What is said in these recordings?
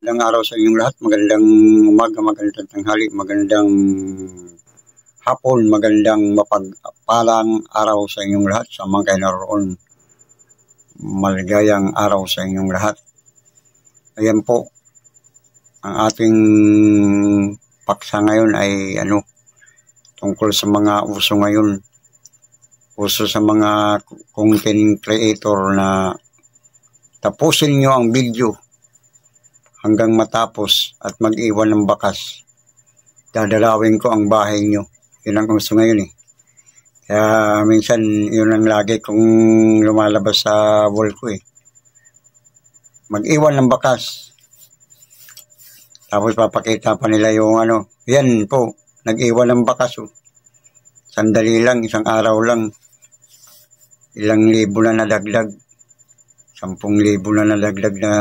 Magandang araw sa inyong lahat, magandang umaga, magandang tanghali, magandang hapon, magandang mapagpalang araw sa inyong lahat, sa mga kayo naroon. Maligayang araw sa inyong lahat. Ayan po, ang ating paksa ngayon ay tungkol sa mga uso ngayon. Uso sa mga content creator na tapusin nyo ang video hanggang matapos at mag-iwan ng bakas. Dadalawin ko ang bahay nyo. Yun ang gusto ngayon eh. Kaya minsan yun ang lagi kong lumalabas sa wall ko eh. Mag-iwan ng bakas. Tapos papakita pa nila yung yan po, nag-iwan ng bakas oh. Sandali lang, isang araw lang. Ilang libo na nadagdag. 10,000 na nadagdag na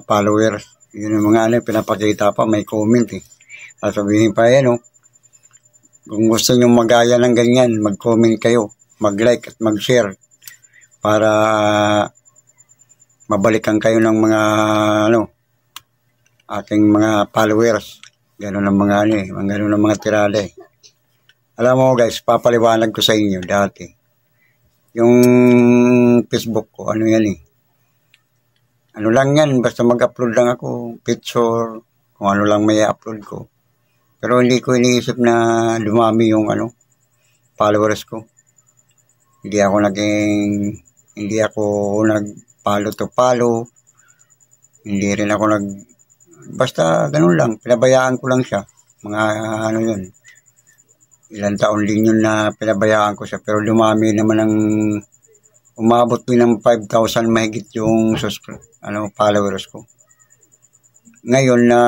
followers. Yun yung mga pinapakita pa, may comment eh. Sasabihin pa yan kung gusto nyo magaya ng ganyan, mag-comment kayo, mag-like at mag-share para mabalikan kayo ng mga ating mga followers. Ganun ang mga ganun ang mga tirada eh. Alam mo guys, papaliwanag ko sa inyo dati. Yung Facebook ko, yan eh. Lang yan, basta mag-upload lang ako, picture, kung ano lang may upload ko. Pero hindi ko iniisip na dumami yung followers ko. Hindi ako nag-follow to follow. Hindi rin ako basta ganun lang, pinabayaan ko lang siya. Mga yun. Ilang taon din yun na pinabayaan ko siya, pero dumami naman umabot din ng 5,000 mahigit yung followers ko. Ngayon na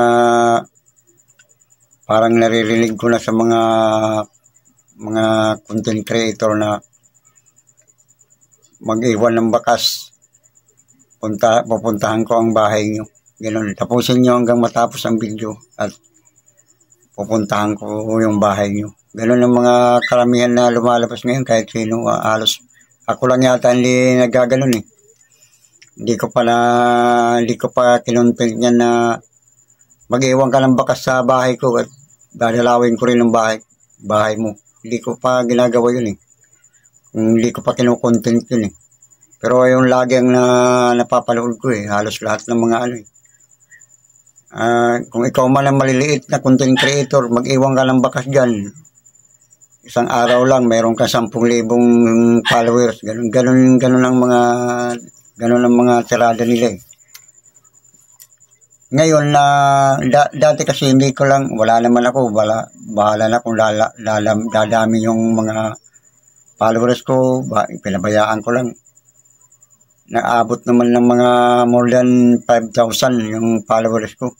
parang naririnig ko na sa mga content creator na mag-iwan ng bakas. Pupuntahan ko ang bahay nyo. Ganun, tapusin nyo hanggang matapos ang video at pupuntahan ko yung bahay nyo. Ganun ang mga karamihan na lumalabas ngayon kahit sino, halos ako lang yata hindi nagaganon eh. Hindi ko pa kinontent niyan na mag-iwan ka ng bakas sa bahay ko at dadalawin ko rin ng bahay mo. Hindi ko pa ginagawa yun eh. Hindi ko pa kinokontent yun eh. Pero yung lagi ang napapanood ko eh, halos lahat ng mga kung ikaw man ang maliliit na content creator, mag-iwan ka ng bakas dyan. Isang araw lang, mayroon ka 10,000 followers. Ganun ang mga tirada nila eh. Ngayon dati kasi hindi ko lang, wala naman ako, bahala na kung dadami yung mga followers ko, pinabayaan ko lang. Naabot naman ng mga more than 5,000 yung followers ko.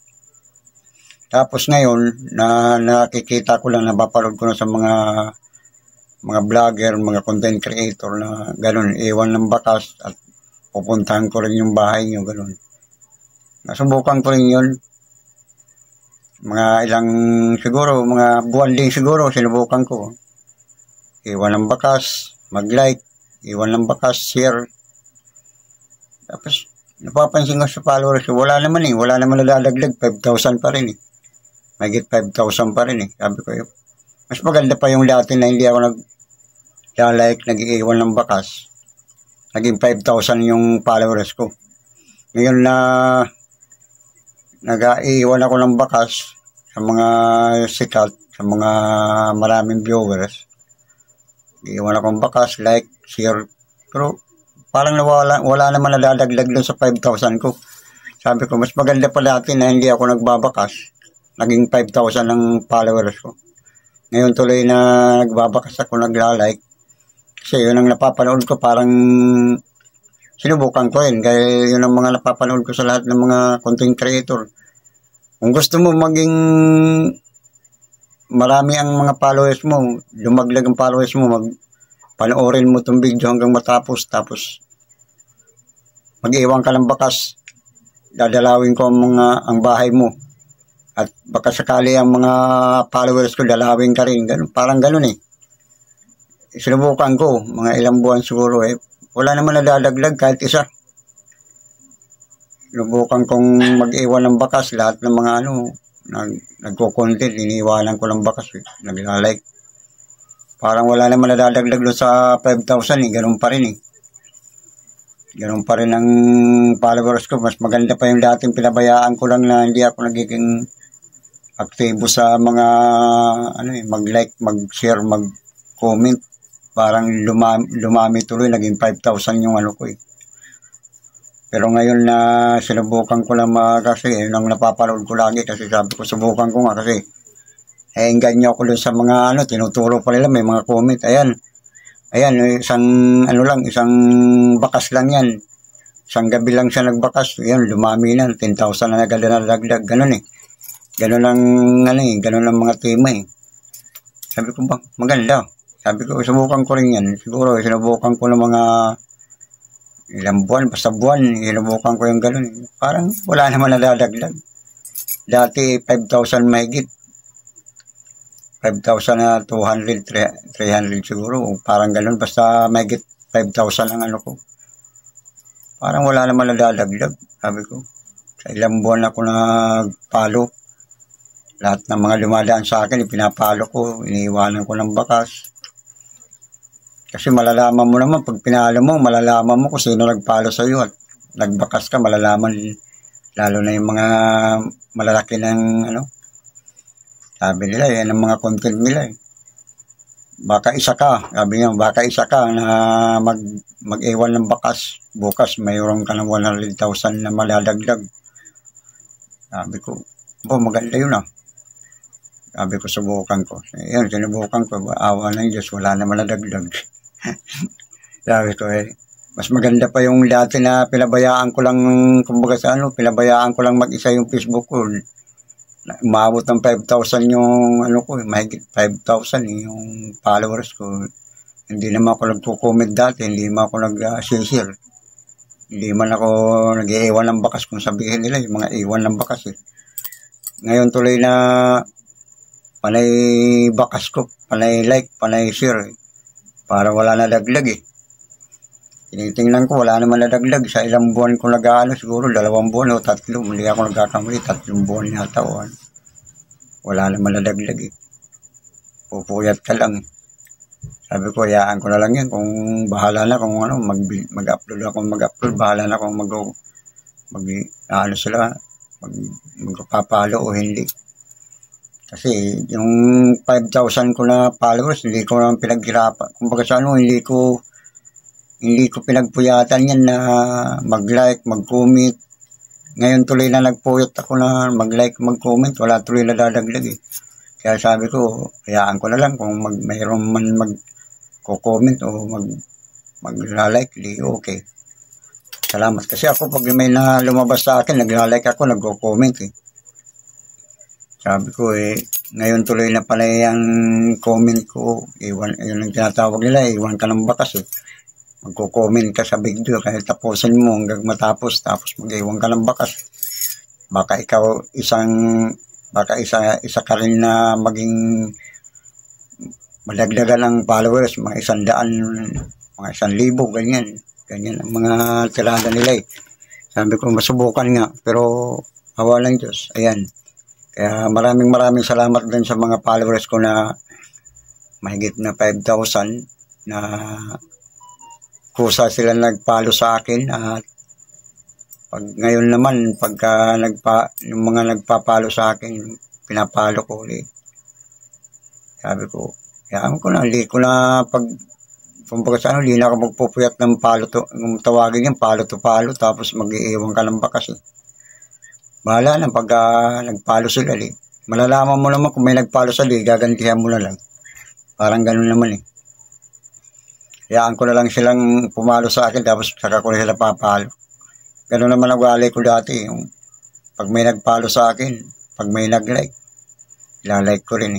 Tapos ngayon, nakikita ko lang, napapanood ko na sa mga vlogger, mga content creator na ganun, iwan ng bakas at pupuntahan ko rin yung bahay nyo, ganun. Nasubukan ko rin yun. Mga buwan din siguro, sinubukan ko. Iwan ng bakas, mag-like, iwan ng bakas, share. Tapos, napapansin ko sa followers, wala naman nadadagdag, 5,000 pa rin eh. Mahigit 5,000 pa rin eh. Sabi ko yun. Mas maganda pa yung dati na hindi ako nag-like, nag-iwan ng bakas. Naging 5,000 yung followers ko. Ngayon na nag-iwan ako ng bakas sa mga sikat, sa mga maraming viewers. Iwan ako ng bakas, like, share. Pero parang wala naman nadadagdag doon sa 5,000 ko. Sabi ko, mas maganda pa dati na hindi ako nagbabakas. Naging 5,000 ang followers ko. Ngayon tuloy na nagbabakas ako, nagla-like. Kasi yun ang napapanood ko, parang sinubukan ko rin. Kaya yun ang mga napapanood ko sa lahat ng mga content creator. Kung gusto mo maging marami ang mga followers mo, lumaglag ang followers mo, panoorin mo itong video hanggang matapos, tapos mag-iwan ka ng bakas, dadalawin ko ang bahay mo. At baka sakali ang mga followers ko, dalawin ka rin. Ganun, parang ganun eh. Sinubukan ko, mga ilang buwan siguro eh. Wala naman nadadaglag kahit isa. Lubukan kong mag-iwan ng bakas. Lahat ng mga nagko-content, iniiwanan ko ng bakas. Naglalike. Parang wala naman nadadagdag doon sa 5,000 ganun pa rin Ganun pa rin ang followers ko. Mas maganda pa yung dating pinabayaan ko lang na hindi ako nagiging aktibo sa mga mag-like, mag-share, mag-comment. Parang lumami tuloy, naging 5,000 yung ko Pero ngayon na sinubukan ko lang kasi yun ang napapanood ko lagi kasi sabi ko subukan ko nga kasi ganyan ako dun sa mga tinuturo pa nila, may mga comment. Ayan, isang bakas lang yan. Isang gabi lang siya nagbakas. Ayan, lumami na, 10,000 na nadagdag. Ganun Ganun ang, ganun ang mga tema Sabi ko ba, maganda. Sabi ko, subukan ko rin yan. Siguro, sinubukan ko ng mga ilang buwan, basta buwan, sinubukan ko yung ganun. Parang wala naman nadadagdag. Dati, 5,000 mahigit. 5,000 na 200, 300 siguro. Parang ganun, basta mahigit 5,000 ang ko. Parang wala naman nadadagdag. Sabi ko, sa ilang buwan ako nagpalo. Lahat ng mga dumadaan sa akin, ipinapalo ko, iniiwanan ko ng bakas. Kasi malalaman mo naman, pag pinalo mo, malalaman mo kung sino nagpalo sa iyo at nagbakas ka, malalaman, lalo na yung mga malalaki ng, sabi nila, yan ang mga content nila Baka isa ka, sabi niya, baka isa ka na mag-iwan ng bakas, bukas mayroon ka ng 100,000 na maladagdag. Sabi ko, maganda yun Sabi ko, subukan ko. Yan, sinubukan ko, awa ng Diyos, wala naman nadagdag. Sabi ko mas maganda pa yung dati na pinabayaan ko lang, kumbaga sa pinabayaan ko lang mag-isa yung Facebook ko. Umabot ng 5,000 yung ko, mahigit 5,000 yung followers ko. Hindi naman ako nagko-comment dati, hindi naman ako nag-share. Hindi man ako nag-iiwan ng bakas kung sabihin nila, yung mga iwan ng bakas Ngayon tuloy na panay bakas ko, panay like, panay share para wala na daglag Tinitingnan ko, wala naman nadagdag. Sa ilang buwan ko siguro 2 buwan o 3. Hindi ako nagkakamali, 3 buwan yata wala naman nadagdag Pupuyat ka lang Sabi ko, hayaan ko na lang yan. Kung bahala na kung mag-upload ako, bahala na kung magpapalo o hindi. Kasi yung 5,000 ko na followers, hindi ko naman pinaghirapan. Kumbaga sa hindi ko pinagpuyatan yan na mag-like, mag-comment. Ngayon tuloy na nagpuyat ako na mag-like, mag-comment. Wala tuloy na dadagdag Kaya sabi ko, hayaan ko na lang kung mayroon man mag-comment o mag-like, okay. Salamat. Kasi ako pag may na lumabas sa akin, nag-like ako, nag-comment Sabi ko ngayon tuloy na pala yung comment ko. Yun ang tinatawag nila, iwan ka ng bakas Magko-comment ka sa video kahit tapusin mo hanggang matapos, tapos mag-iwan ka ng bakas. Baka ikaw isa ka rin na maging madagdagan ng followers, mga 100, mga 1,000, ganyan ang mga tirada nila Sabi ko, masubukan nga, pero awa ng Diyos, ayan. Kaya maraming salamat din sa mga followers ko na mahigit na 5,000 na kusa sila nagpalo sa akin at pag ngayon naman yung mga nagpapalo sa akin pinapalo ko ulit. Sabi ko, hayaan ko na, hindi ko na kumbaga sa hindi na ako magpupuyat ng palo tawagin yung palo to palo tapos mag-iiwan ka ng bakas Bahala na pag nagpalo sila malalaman mo naman kung may nagpalo sa gagantihan mo na lang. Parang ganun naman Hayaan ko na lang silang pumalo sa akin tapos saka ko na sila papalo. Ganun naman ang ugali ko dati. Yung pag may nagpalo sa akin, pag may nag-like, ilalike ko rin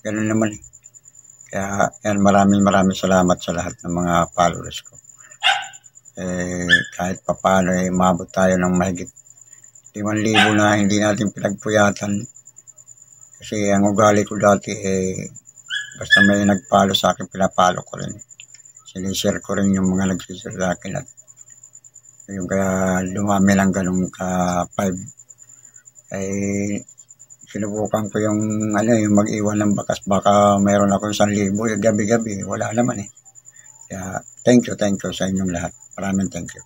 Ganun naman Kaya yan, maraming salamat sa lahat ng mga followers ko. Kahit papano umabot tayo ng mahigit 5,000 na hindi natin pinagpuyatan. Kasi ang ugali ko dati basta may nagpalo sa akin, pinapalo ko rin. Sinishare ko rin yung mga nagsishare sa akin at Yung kaya dumami lang ganun ka 5. Ay sinubukan ko yung yung mag-iwan ng bakas, baka mayroon ako 1,000 gabi-gabi, wala naman eh. Kaya thank you sa inyong lahat. Maraming thank you.